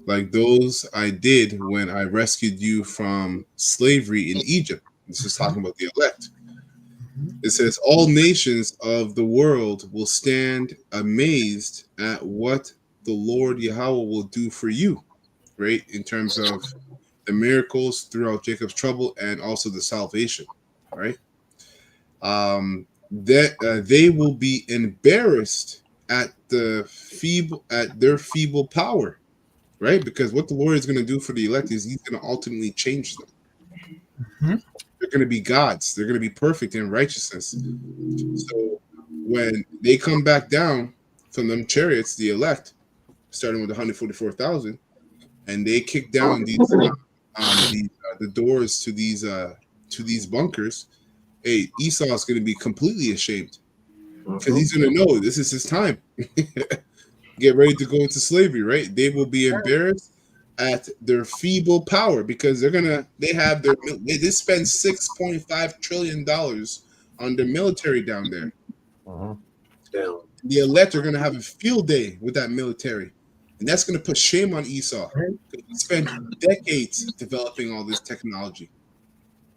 like those I did when I rescued you from slavery in Egypt." This is talking about the elect. It says, all nations of the world will stand amazed at what the Lord Yahweh will do for you, right? In terms of the miracles throughout Jacob's trouble and also the salvation, right? They will be embarrassed at their feeble power, right? Because what the Lord is going to do for the elect is he's going to ultimately change them. They're going to be gods. They're going to be perfect in righteousness. So when they come back down from them chariots, the elect, starting with 144,000, and they kick down the doors to these bunkers, hey, Esau is going to be completely ashamed because he's going to know this is his time. Get ready to go into slavery, right? They will be embarrassed at their feeble power because they spend $6.5 trillion on their military down there. The elect are going to have a field day with that military, and that's going to put shame on Esau. He spent decades developing all this technology.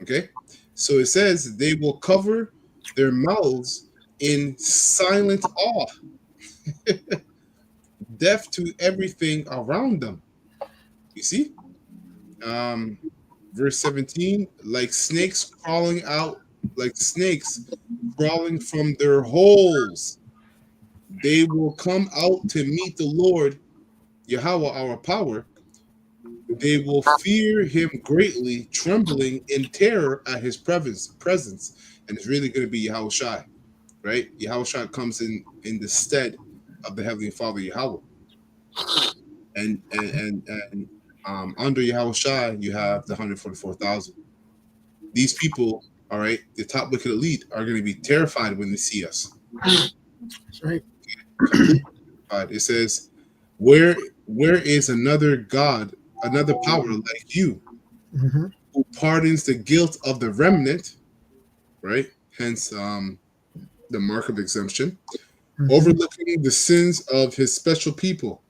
Okay, so it says they will cover their mouths in silent awe, deaf to everything around them. You see? Verse 17, like snakes crawling from their holes. They will come out to meet the Lord, Yahweh, our power. They will fear him greatly, trembling in terror at his presence. And it's really going to be YAHAWASHI, right? YAHAWASHI comes in the stead of the Heavenly Father, Yahweh. And under YAHAWASHI, you have the 144,000. These people, all right, the top wicked elite are going to be terrified when they see us. That's right. It says, where is another God, another power like you, who pardons the guilt of the remnant, right? Hence the mark of exemption, overlooking the sins of his special people.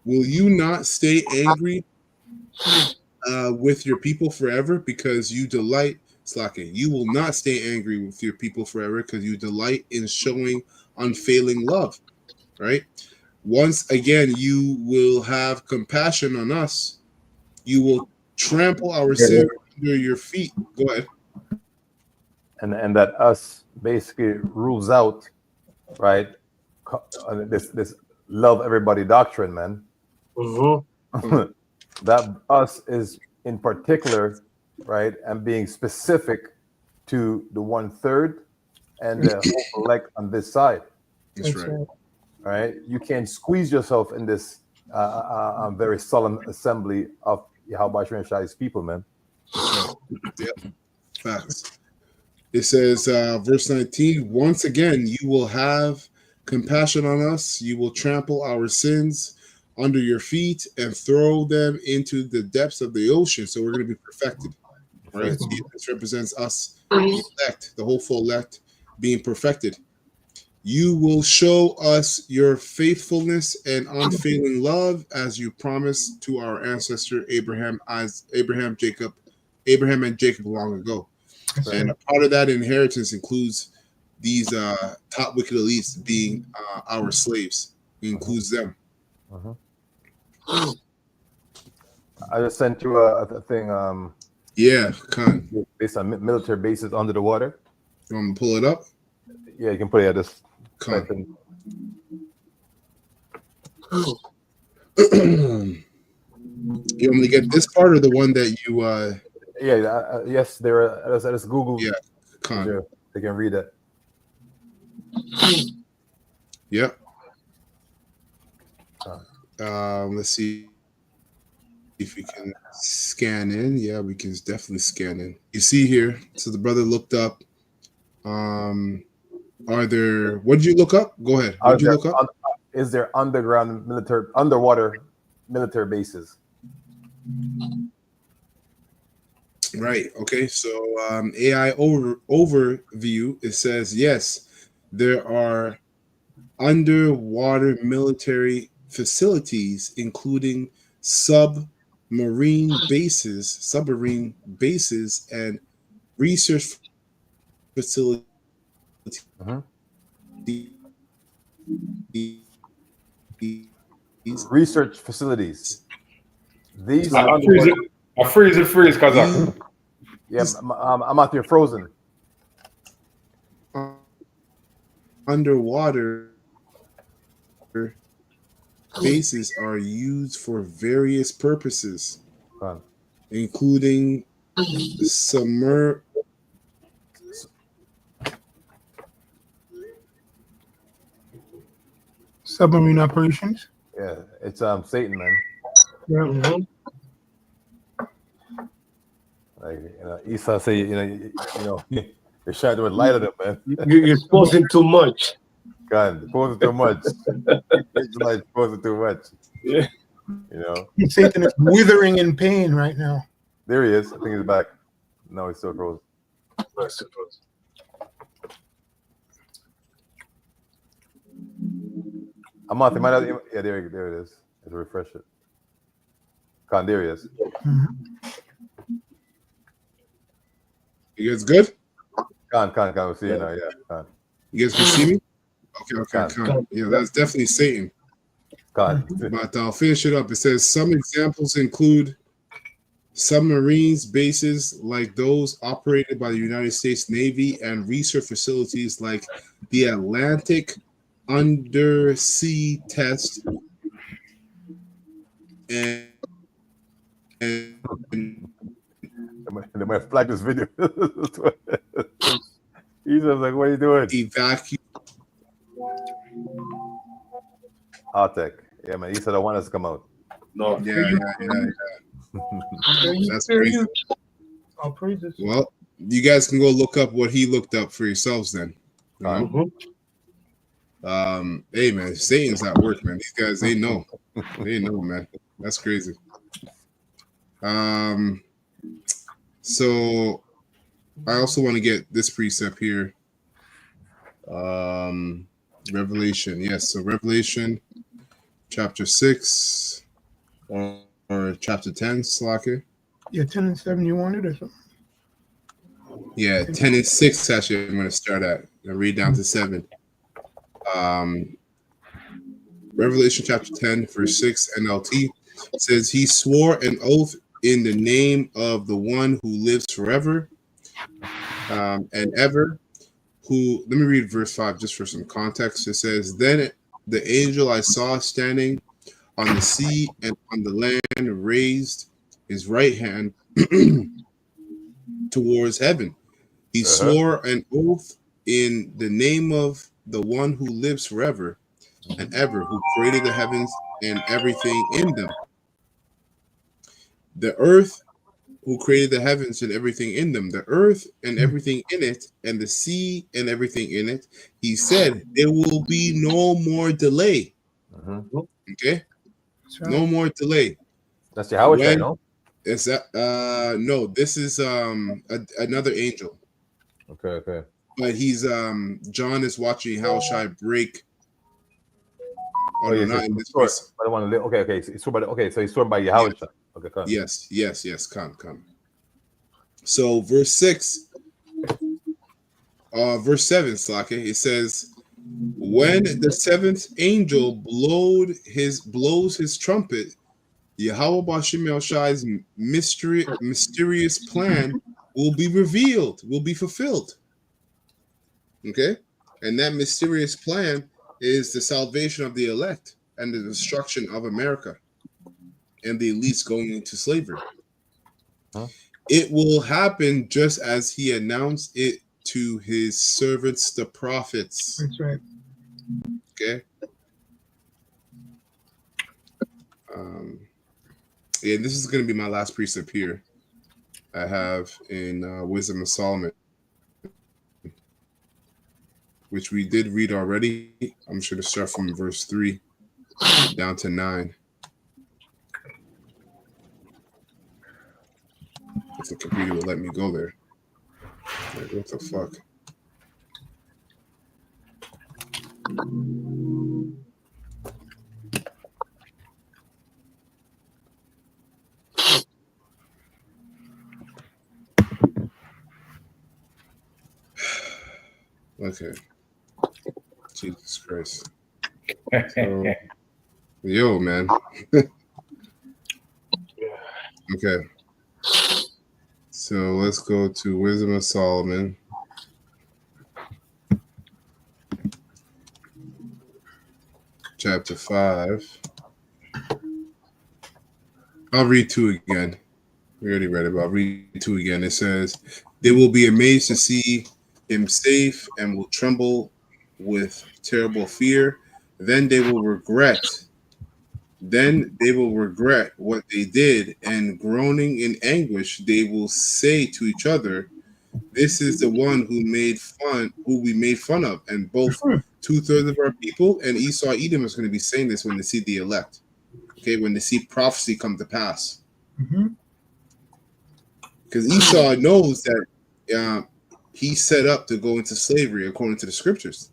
Will you not stay angry with your people forever because you delight, slacking. You will not stay angry with your people forever because you delight in showing unfailing love, right? Once again, you will have compassion on us. You will trample our sin under your feet. Go ahead. And that us basically rules out, right? This love everybody doctrine, man. That us is in particular, right, and being specific to the 1/3 and the whole elect on this side. That's right. Right? You can't squeeze yourself in this very solemn assembly of YAHAWASHI and Shai's people, man. Yep. Facts. It says, verse 19, once again, you will have compassion on us. You will trample our sins under your feet and throw them into the depths of the ocean. So we're going to be perfected, right? So this represents us, the elect, the hopeful elect, being perfected. You will show us your faithfulness and unfailing love as you promised to our ancestor Abraham and Jacob long ago. And a part of that inheritance includes these top wicked elites being our slaves. It includes them. I just sent you a thing. Yeah, Khan. Based on military bases under the water. You want me to pull it up? Yeah, you can put it at this. Khan. You want me to get this part or the one that you? Yes, there. I just Google. Yeah, Khan. They can read it. Yep. Let's see if we can scan in. Yeah, we can definitely scan in. You see here. So the brother looked up. Are there? What did you look up? Go ahead. What did you look up? Is there underwater military bases? Right. Okay. So AI overview. It says yes, there are underwater military facilities, including submarine bases, and research facilities. Research facilities. These I freeze, Kazakh. Yeah, I'm out there frozen. Underwater bases are used for various purposes, including submarine operations. Yeah, it's Satan, man. Yeah. Like Esau say, you're shining with light of them, man. You're exposing too much. God, exposing too much. Israelites exposing too much. Yeah. Satan is withering in pain right now. There he is. I think he's back. No, he's still frozen. I'm out there. Yeah, there it is. Let's refresh it. Con, there he is. You guys good? Con, we'll see you now. Yeah, Con. You guys can see me? Okay. Con. Yeah, that's definitely Satan. Con. But I'll finish it up. It says some examples include submarines bases like those operated by the United States Navy and research facilities like the Atlantic Undersea Test and they might flag this video. He's just like, what are you doing? Evacuate. Tech. Yeah, man. He said I want us to come out. No. Yeah. That's crazy. All praises. Well, you guys can go look up what he looked up for yourselves then. Hey man, Satan's at work, man. These guys, they know, man. That's crazy. So I also want to get this precept here. Revelation, yes. So Revelation chapter 6. chapter 10, Slacker. Yeah, 10 and 7 you wanted or something? Yeah, 10 and 6 actually I'm going to start at. I'll read down to 7. Revelation chapter 10, verse 6, NLT says, He swore an oath in the name of the one who lives forever and ever, who, let me read verse 5 just for some context. It says, Then the angel I saw standing on the sea and on the land raised his right hand towards heaven. He swore an oath in the name of the one who lives forever and ever, who created the heavens and everything in them. The earth, who created the heavens and everything in them, the earth and everything in it, and the sea and everything in it. He said, there will be no more delay. Okay? Right. No more delay. That's YAHAWASHI, no? Is that no, this is another angel. Okay. But he's John is watching YAHAWASHI break. Oh, no, not in this case. Okay. So he's sworn by YAHAWASHI. Yeah. Okay, come. Yes. Come. So verse 6, verse 7, Slaka, it says, when the seventh angel blows his trumpet, Yahweh Bashim Shai's mysterious plan will be revealed, will be fulfilled. Okay? And that mysterious plan is the salvation of the elect and the destruction of America and the elites going into slavery. It will happen just as he announced it to his servants, the prophets. That's right. Okay? Yeah, this is going to be my last precept here. I have in Wisdom of Solomon, which we did read already. I'm just going to start from verse 3 down to 9. If the computer will let me go there. Like, what the fuck? Okay. Jesus Christ. So, yo, man. Okay. So let's go to Wisdom of Solomon. Chapter 5. I'll read 2 again. We already read it, but I'll read 2 again. It says, they will be amazed to see him safe and will tremble with terrible fear. Then they will regret what they did, and groaning in anguish, they will say to each other, this is the one who we made fun of. And both 2/3 of our people and Esau Edom is going to be saying this when they see the elect. Okay, when they see prophecy come to pass. Because Esau knows that he's set up to go into slavery according to the scriptures.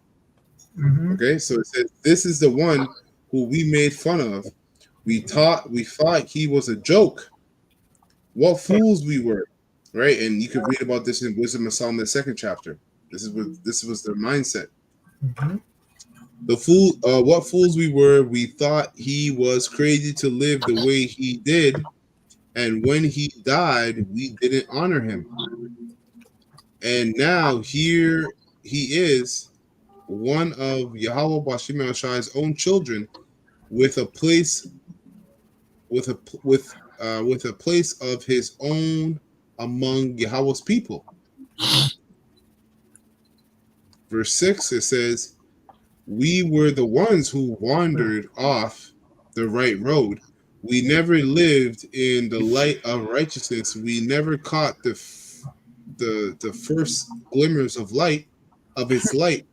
Okay, so it says, this is the one who we made fun of. We thought he was a joke. What fools we were, right? And you can read about this in Wisdom of Solomon, the 2nd chapter. This was their mindset. What fools we were. We thought he was crazy to live the way he did, and when he died, we didn't honor him. And now here he is, one of Yahweh Bashim Shai's own children, with a place of his own among Yahweh's people. Verse 6, it says, we were the ones who wandered off the right road. We never lived in the light of righteousness. We never caught the first glimmers of its light.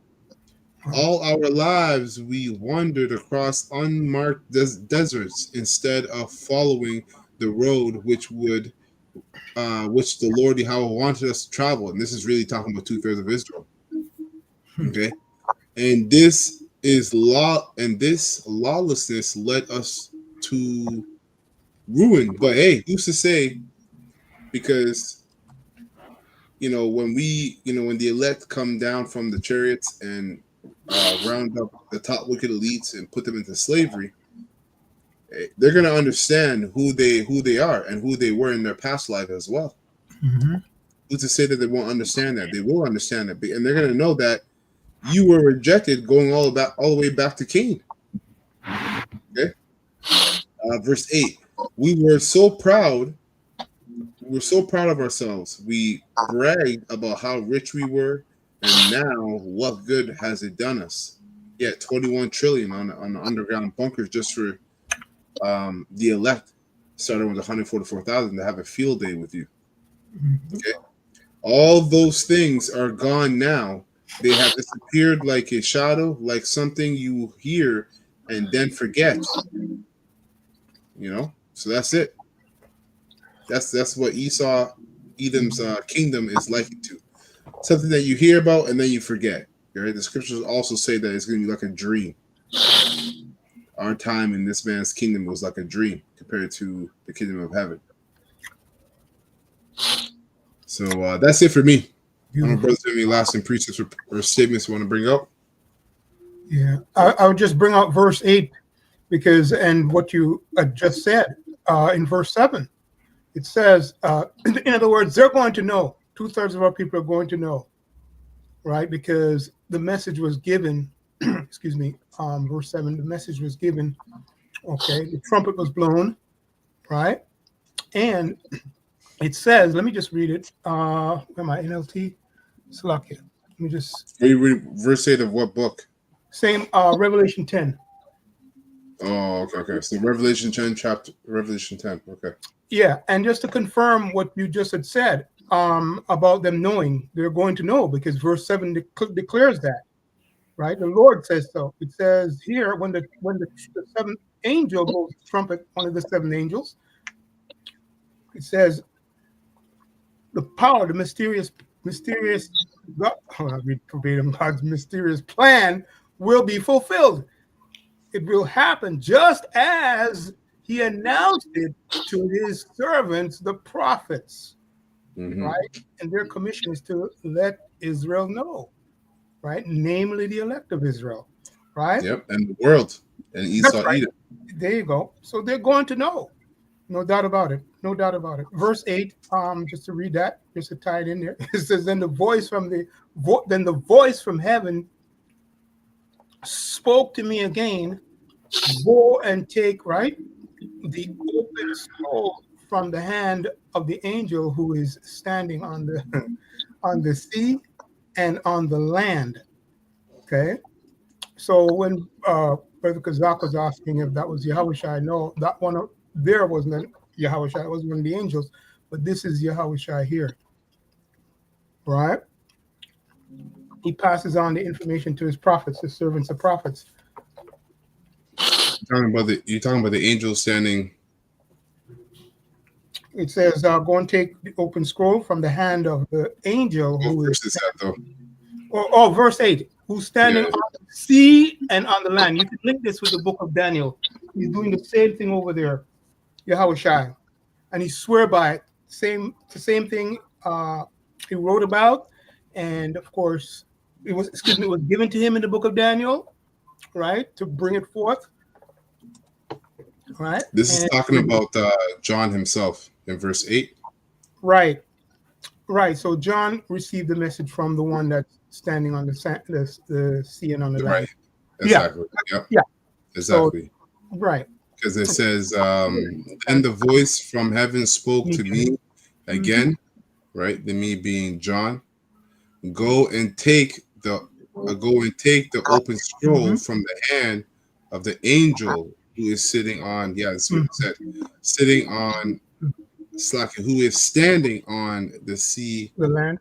All our lives we wandered across unmarked deserts instead of following the road which the Lord Yahweh wanted us to travel. And this is really talking about 2/3 of Israel. Okay, and this lawlessness led us to ruined. But hey, who's to say? Because when the elect come down from the chariots and round up the top wicked elites and put them into slavery, they're gonna understand who they are and who they were in their past life as well. Mm-hmm. Who's to say that they won't understand that? They will understand that, and they're gonna know that you were rejected, going all the way back to Cain. Okay, verse 8. We were so proud. We were so proud of ourselves. We bragged about how rich we were, and now what good has it done us? Yeah, 21 trillion on the underground bunkers just for the elect, starting with 144,000 to have a field day with you. Okay, all those things are gone now. They have disappeared like a shadow, like something you hear and then forget. So that's it. That's what Edom's kingdom is likened to. Something that you hear about and then you forget. Right? The scriptures also say that it's going to be like a dream. Our time in this man's kingdom was like a dream compared to the kingdom of heaven. So that's it for me. I don't know, brothers, have any lasting precepts or statements you want to bring up? Yeah, I would just bring out verse 8 and what you just said in verse 7. It says, in other words, they're going to know. 2/3 of our people are going to know, right? Because the message was given, excuse me, verse 7, the message was given, okay? The trumpet was blown, right? And it says, let me just read it. Where am I? NLT? Salakia. Let me just... Are you reading verse 8 of what book? Same, Revelation 10. Oh, okay. So Revelation 10, Revelation 10, okay. Yeah, and just to confirm what you just had said about them knowing, they're going to know because verse 7 declares that, right? The Lord says so. It says here when the seventh angel blows the trumpet, one of the seven angels, it says the power, the mysterious God, I read verbatim, God's mysterious plan will be fulfilled. It will happen just as he announced it to his servants, the prophets, right? And their commission is to let Israel know, right? Namely, the elect of Israel, right? Yep, and the world, and Esau, right. Edom. There you go. So they're going to know, no doubt about it. No doubt about it. Verse 8, just to read that, just to tie it in there. It says, "Then the voice from heaven spoke to me again. Go and take, right, the open scroll from the hand of the angel who is standing on the sea and on the land." Okay, so when Brother Kazak was asking if that was YAHAWASHI, no, that one there wasn't YAHAWASHI. It was one of the angels, but this is YAHAWASHI here, right? He passes on the information to his prophets, his servants of prophets. You're talking about the angel standing. It says, "Go and take the open scroll from the hand of the angel who is." Verse is that though? Verse 8, who's standing on the sea and on the land. You can link this with the book of Daniel. He's doing the same thing over there, YAHAWASHI, and he swear by it. The same thing he wrote about, and of course, it was given to him in the book of Daniel, right, to bring it forth. Right. This is talking about John himself in verse 8. Right. So John received the message from the one that's standing on the sea and on the land. Right. Exactly. Yeah. Exactly. So, right. Because it says, and the voice from heaven spoke to me again, right? The me being John. Go and take the open scroll from the hand of the angel who is sitting on, that's what it said, sitting on who is standing on the sea, the land.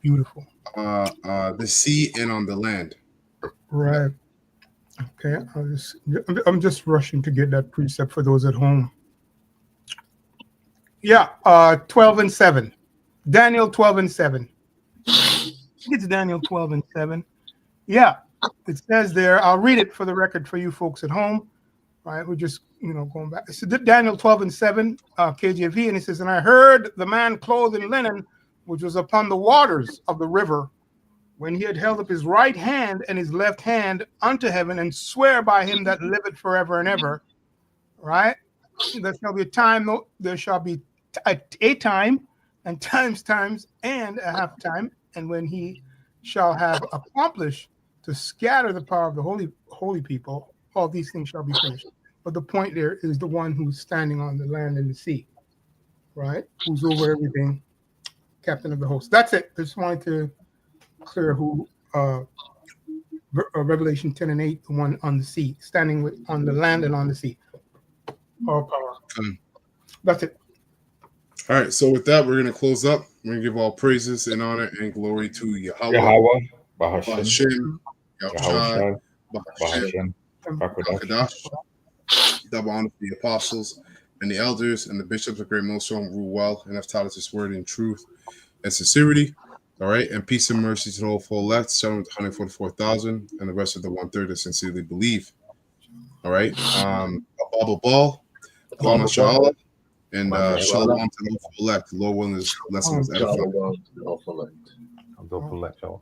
Beautiful. The sea and on the land. Right. Okay. I'm just rushing to get that precept for those at home. Yeah. 12 and 7. Daniel 12 and 7. It's Daniel 12 and 7. Yeah. It says there, I'll read it for the record for you folks at home. right? We're just, going back. So Daniel 12:7, KJV, and it says, and I heard the man clothed in linen, which was upon the waters of the river, when he had held up his right hand and his left hand unto heaven, and swear by him that liveth forever and ever, right? There shall be a time, there shall be a time, and times, and a half time, and when he shall have accomplished to scatter the power of the holy people, all these things shall be finished. But the point there is the one who's standing on the land and the sea, right? Who's over everything, captain of the host. That's it. I just wanted to clear who Revelation 10 and 8, the one on the sea, standing on the land and on the sea. All power. That's it. All right. So with that, we're going to close up. We're going to give all praises and honor and glory to Yahweh. Yahweh, Bahashem, Yahawashi, Bahashem, Bakadash. Double honor to the apostles and the elders and the bishops of Great Millstone rule well and have taught us this word in truth and sincerity. All right. And peace and mercy to the whole full elect, starting with 144,000 and the rest of the 1/3 that sincerely believe. All right. Baba Ball, Kwama Sha'ala, and Shalom to the whole full elect. The Lord willing, this lesson was edified. I'm so full elect, y'all.